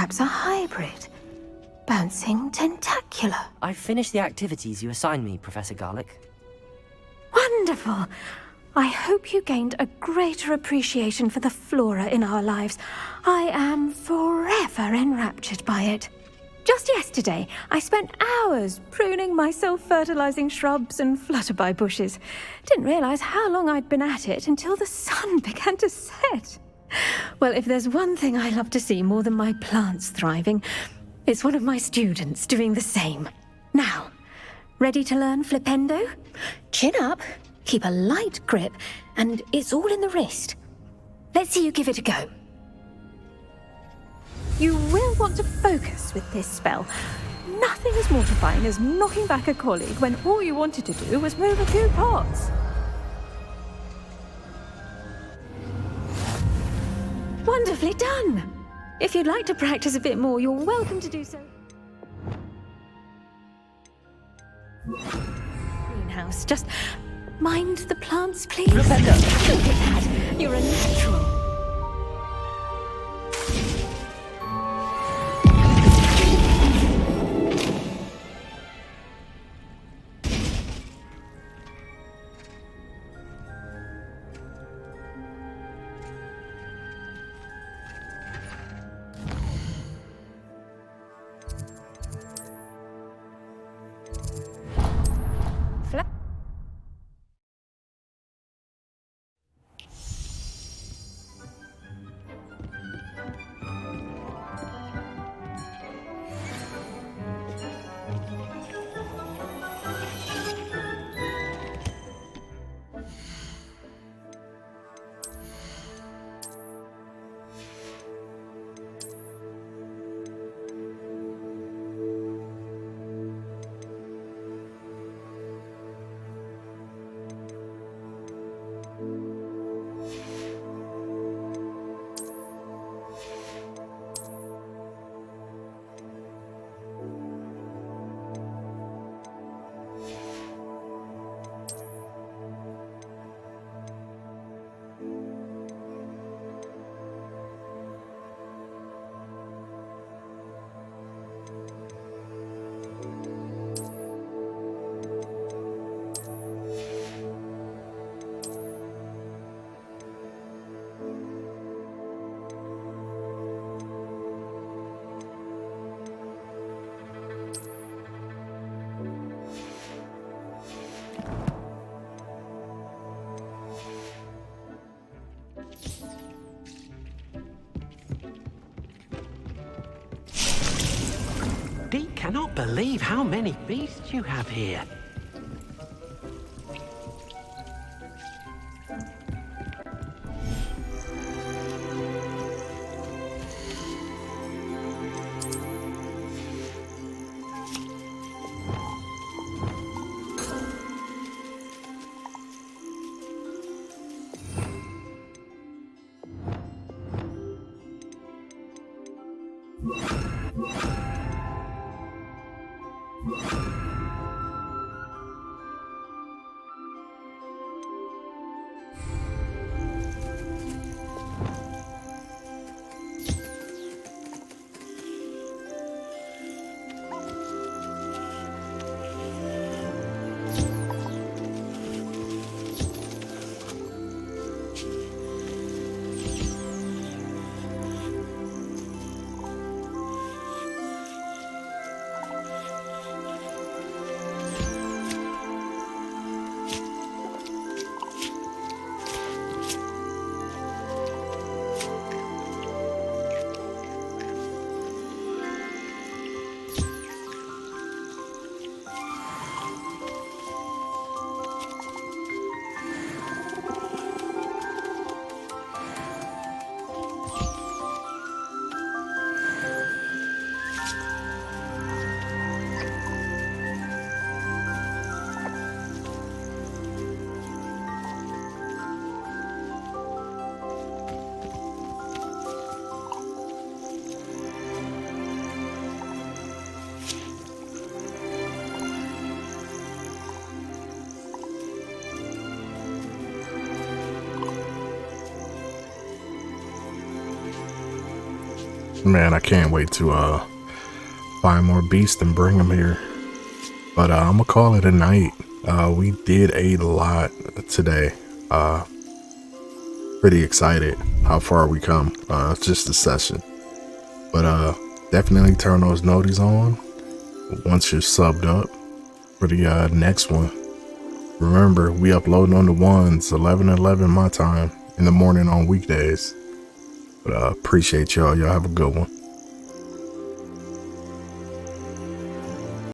Perhaps a hybrid. Bouncing tentacular. I've finished the activities you assigned me, Professor Garlic. Wonderful! I hope you gained a greater appreciation for the flora in our lives. I am forever enraptured by it. Just yesterday, I spent hours pruning my self-fertilizing shrubs and flutterby bushes. Didn't realize how long I'd been at it until the sun began to set. Well, if there's one thing I love to see more than my plants thriving, it's one of my students doing the same. Now, ready to learn flipendo? Chin up, keep a light grip, and it's all in the wrist. Let's see you give it a go. You will want to focus with this spell. Nothing as mortifying as knocking back a colleague when all you wanted to do was move a few pots. Wonderfully done! If you'd like to practice a bit more, you're welcome to do so. Greenhouse, just mind the plants, please. Rebecca! Look at that! You're a natural. Dee cannot believe how many beasts you have here. Man, I can't wait to find more beasts and bring them here. But I'm gonna call it a night. We did a lot today. Pretty excited how far we come. It's just a session. But definitely turn those noties on once you're subbed up for the next one. Remember, we upload on the ones, 11:11 my time in the morning on weekdays. But appreciate y'all. Y'all have a good one.